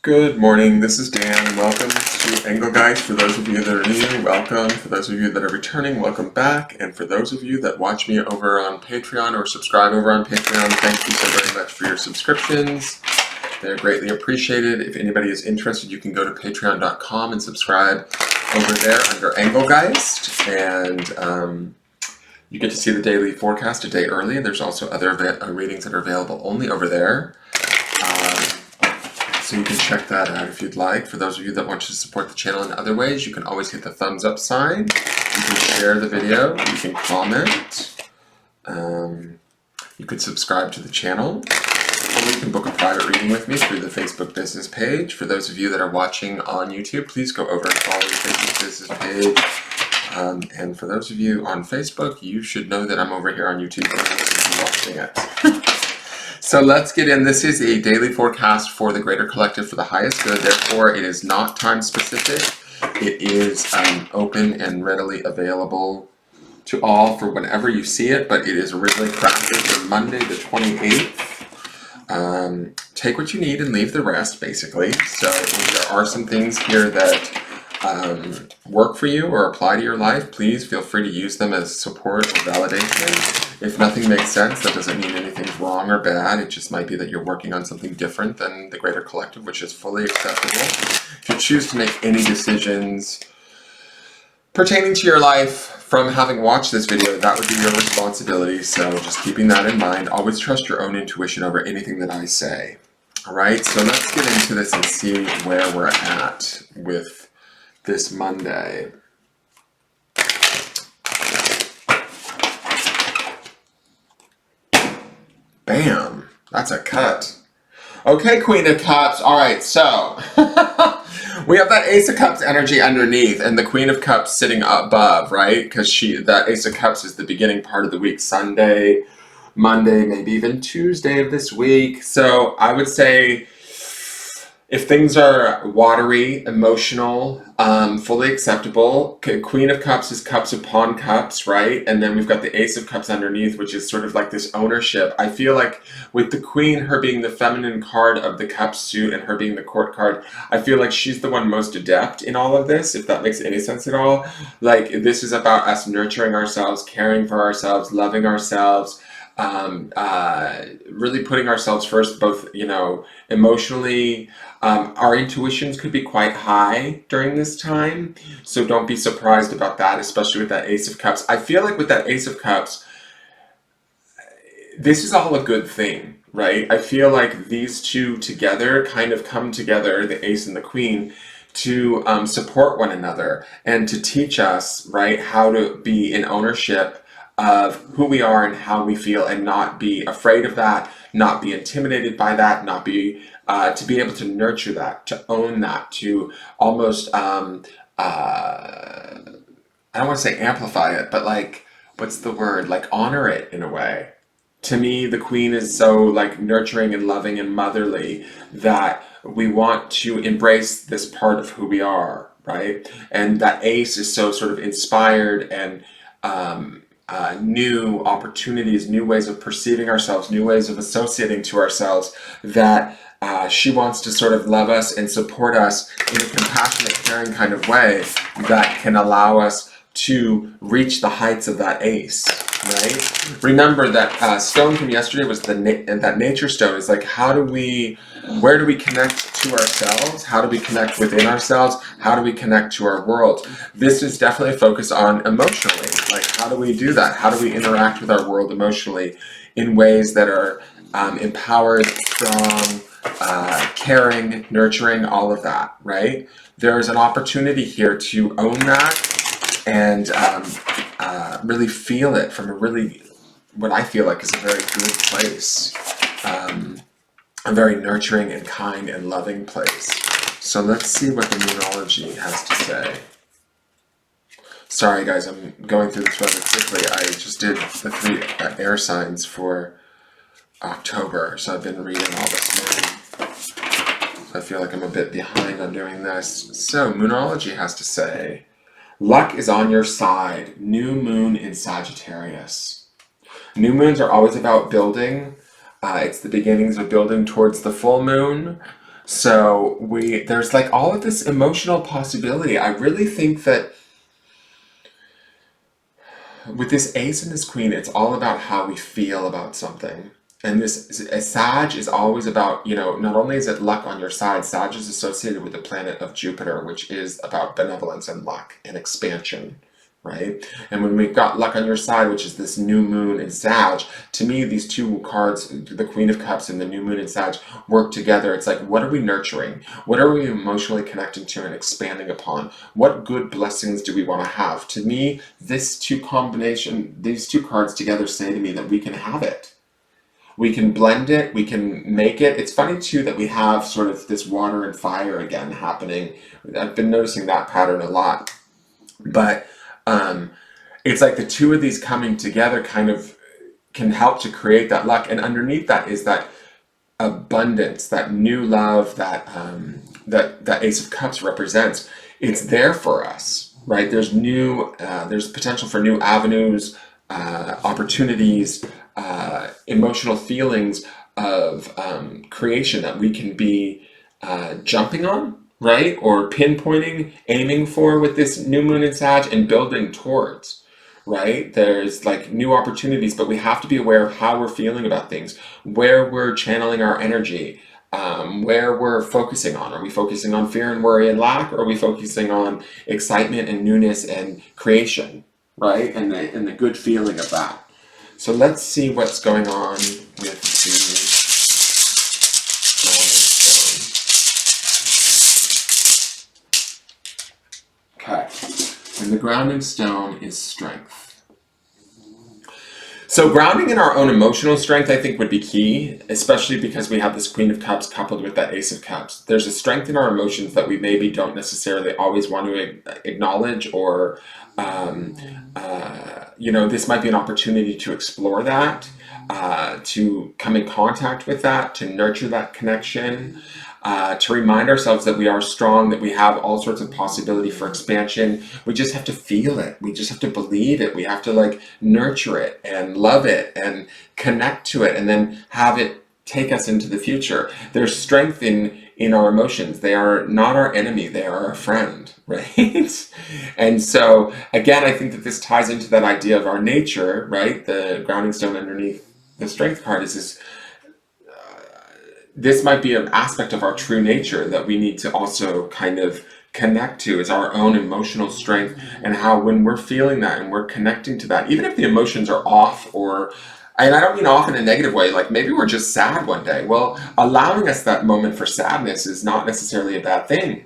Good morning, this is Dan. Welcome to Engelgeist. For those of you that are new, welcome. For those of you that are returning, welcome back. And for those of you that watch me over on Patreon or subscribe over on Patreon, thank you so very much for your subscriptions. They're greatly appreciated. If anybody is interested, you can go to patreon.com and subscribe over there under Engelgeist. And you get to see the daily forecast a day early. There's also other readings that are available only over there. So you can check that out if you'd like. For those of you that want to support the channel in other ways, you can always hit the thumbs up sign. You can share the video. You can comment. You could subscribe to the channel. Or you can book a private reading with me through the Facebook business page. For those of you that are watching on YouTube, please go over and follow the Facebook business page. And for those of you on Facebook, you should know that I'm over here on YouTube watching it. So let's get in. This is a daily forecast for the greater collective for the highest good. Therefore, it is not time specific. It is open and readily available to all for whenever you see it, but it is originally crafted for Monday the 28th. Take what you need and leave the rest, basically. So if there are some things here that work for you or apply to your life, please feel free to use them as support or validation. If nothing makes sense, that doesn't mean anything's wrong or bad. It just might be that you're working on something different than the greater collective, which is fully acceptable. If you choose to make any decisions pertaining to your life from having watched this video, that would be your responsibility. So just keeping that in mind, always trust your own intuition over anything that I say. All right, so let's get into this and see where we're at with this Monday. Bam, that's a cut. Okay, Queen of Cups. All right, so we have that Ace of Cups energy underneath and the Queen of Cups sitting above, right? Because that Ace of Cups is the beginning part of the week, Sunday, Monday, maybe even Tuesday of this week. So I would say if things are watery, emotional, fully acceptable, Queen of Cups is cups upon cups, right? And then we've got the Ace of Cups underneath, which is sort of like this ownership. I feel like with the Queen, her being the feminine card of the Cup suit and her being the Court card, I feel like she's the one most adept in all of this, if that makes any sense at all. Like, this is about us nurturing ourselves, caring for ourselves, loving ourselves, really putting ourselves first, both, emotionally. Our intuitions could be quite high during this time, so don't be surprised about that, especially with that Ace of Cups. I feel like with that Ace of Cups, this is all a good thing, right? I feel like these two together kind of come together, the Ace and the Queen, to support one another and to teach us, right, how to be in ownership of who we are and how we feel and not be afraid of that, not be intimidated by that, not be to be able to nurture that, to own that, to almost I don't want to say amplify it, but like, what's the word, like honor it in a way. To me, the Queen is so like nurturing and loving and motherly that we want to embrace this part of who we are, right? And that Ace is so sort of inspired and new opportunities, new ways of perceiving ourselves, new ways of associating to ourselves, that she wants to sort of love us and support us in a compassionate, caring kind of way that can allow us to reach the heights of that Ace, right? Remember that stone from yesterday was that nature stone. Is like, where do we connect to ourselves? How do we connect within ourselves? How do we connect to our world? This is definitely focused on emotionally. Like, how do we do that? How do we interact with our world emotionally in ways that are empowered, strong, caring, nurturing, all of that, right? There's an opportunity here to own that and really feel it from what I feel like is a very good place, a very nurturing and kind and loving place. So let's see what the Moonology has to say. Sorry guys, I'm going through this rather quickly. I just did the 3 air signs for October, so I've been reading all this morning. I feel like I'm a bit behind on doing this. So Moonology has to say, luck is on your side. New moon in Sagittarius. New moons are always about building. It's the beginnings of building towards the full moon. So there's like all of this emotional possibility. I really think that with this ace and this queen, it's all about how we feel about something. And this Sag is always about, not only is it luck on your side, Sag is associated with the planet of Jupiter, which is about benevolence and luck and expansion, right? And when we've got luck on your side, which is this new moon in Sag, to me, these two cards, the Queen of Cups and the new moon in Sag, work together. It's like, what are we nurturing? What are we emotionally connecting to and expanding upon? What good blessings do we want to have? To me, these two cards together say to me that we can have it. We can blend it, we can make it. It's funny too that we have sort of this water and fire again happening. I've been noticing that pattern a lot. But it's like the two of these coming together kind of can help to create that luck. And underneath that is that abundance, that new love that Ace of Cups represents. It's there for us, right? There's potential for new avenues, opportunities, emotional feelings of creation that we can be jumping on, right? Or pinpointing, aiming for with this new moon in Sag and building towards, right? There's like new opportunities, but we have to be aware of how we're feeling about things, where we're channeling our energy, where we're focusing on. Are we focusing on fear and worry and lack, or are we focusing on excitement and newness and creation, right? And the good feeling of that. So let's see what's going on with the grounding stone. Okay, and the grounding stone is strength. So grounding in our own emotional strength, I think, would be key, especially because we have this Queen of Cups coupled with that Ace of Cups. There's a strength in our emotions that we maybe don't necessarily always want to acknowledge, or this might be an opportunity to explore that, to come in contact with that, to nurture that connection, to remind ourselves that we are strong, that we have all sorts of possibility for expansion. We just have to feel it. We just have to believe it. We have to like nurture it and love it and connect to it, and then have it take us into the future. There's strength in our emotions. They are not our enemy, they are our friend, right? And so again, I think that this ties into that idea of our nature, right? The grounding stone underneath the strength card is this might be an aspect of our true nature that we need to also kind of connect to, is our own emotional strength, and how when we're feeling that and we're connecting to that, even if the emotions are off, and I don't mean off in a negative way, like maybe we're just sad one day. Well, allowing us that moment for sadness is not necessarily a bad thing.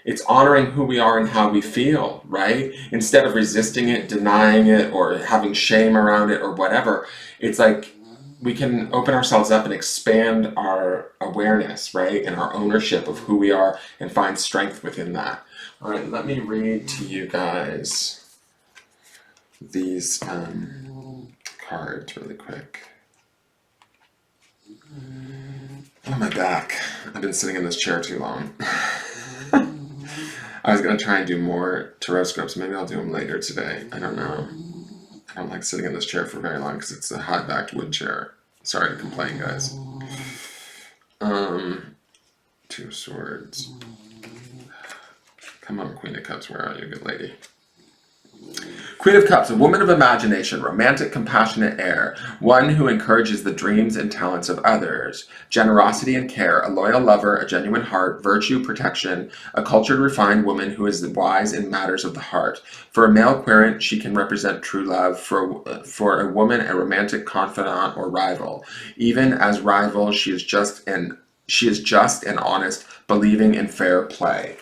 It's honoring who we are and how we feel, right? Instead of resisting it, denying it, or having shame around it, or whatever. It's like we can open ourselves up and expand our awareness, right? And our ownership of who we are, and find strength within that. All right, let me read to you guys these cards really quick. Oh, my back. I've been sitting in this chair too long. I was going to try and do more tarot scripts. Maybe I'll do them later today. I don't know. I don't like sitting in this chair for very long because it's a high-backed wood chair. Sorry to complain, guys. Two Swords. Come on, Queen of Cups, where are you, good lady? Queen of Cups, a woman of imagination, romantic, compassionate air, one who encourages the dreams and talents of others, generosity and care, a loyal lover, a genuine heart, virtue, protection, a cultured, refined woman who is wise in matters of the heart. For a male querent, she can represent true love. For a woman, a romantic confidant or rival. Even as rival, she is just and honest, believing in fair play.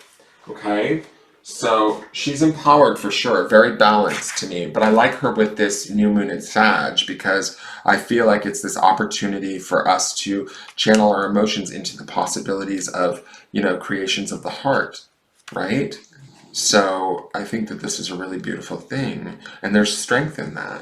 Okay? So she's empowered for sure, very balanced to me, but I like her with this new moon in Sag because I feel like it's this opportunity for us to channel our emotions into the possibilities of, creations of the heart, right? So I think that this is a really beautiful thing, and there's strength in that.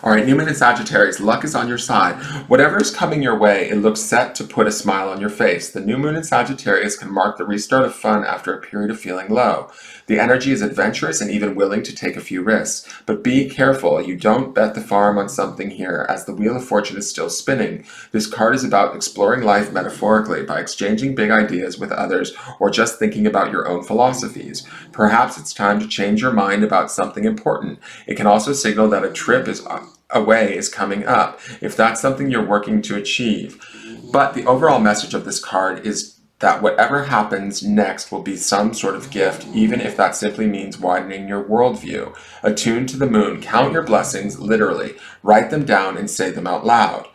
All right, New Moon in Sagittarius, luck is on your side. Whatever is coming your way, it looks set to put a smile on your face. The New Moon in Sagittarius can mark the restart of fun after a period of feeling low. The energy is adventurous and even willing to take a few risks. But be careful, you don't bet the farm on something here, as the Wheel of Fortune is still spinning. This card is about exploring life metaphorically by exchanging big ideas with others or just thinking about your own philosophies. Perhaps it's time to change your mind about something important. It can also signal that a trip away is coming up, if that's something you're working to achieve. But the overall message of this card is that whatever happens next will be some sort of gift, even if that simply means widening your worldview. Attuned to the moon, count your blessings, literally. Write them down and say them out loud.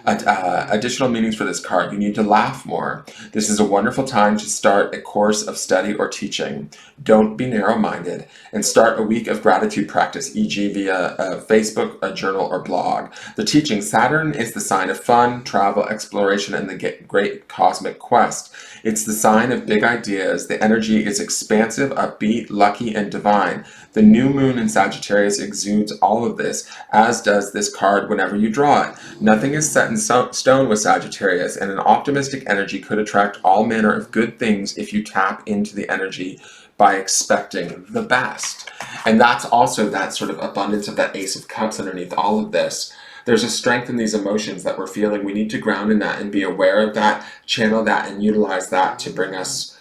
Additional meanings for this card: you need to laugh more. This is a wonderful time to start a course of study or teaching. Don't be narrow-minded, and start a week of gratitude practice, e.g. via Facebook, a journal, or blog. The teaching: Saturn is the sign of fun, travel, exploration, and the great cosmic quest. It's the sign of big ideas. The energy is expansive, upbeat, lucky, and divine. The new moon in Sagittarius exudes all of this, as does this card whenever you draw it. Nothing is set in stone with Sagittarius, and an optimistic energy could attract all manner of good things if you tap into the energy by expecting the best. And that's also that sort of abundance of that Ace of Cups underneath all of this. There's a strength in these emotions that we're feeling. We need to ground in that and be aware of that, channel that, and utilize that to bring us,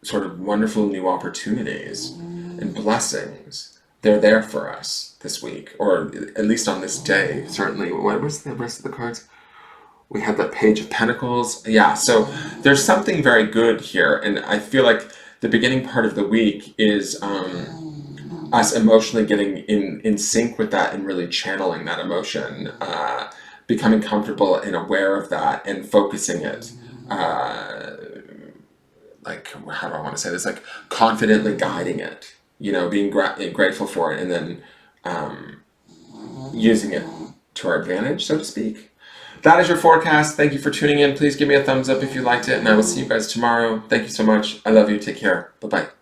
sort of wonderful new opportunities and blessings. They're there for us this week, or at least on this day, certainly. What was the rest of the cards? We had that Page of Pentacles. Yeah, so there's something very good here, and I feel like the beginning part of the week is us emotionally getting in sync with that and really channeling that emotion, becoming comfortable and aware of that and focusing it. Like, how do I want to say this? Like, confidently guiding it, being grateful for it, and then using it to our advantage, so to speak. That is your forecast. Thank you for tuning in. Please give me a thumbs up if you liked it, and I will see you guys tomorrow. Thank you so much. I love you. Take care. Bye-bye.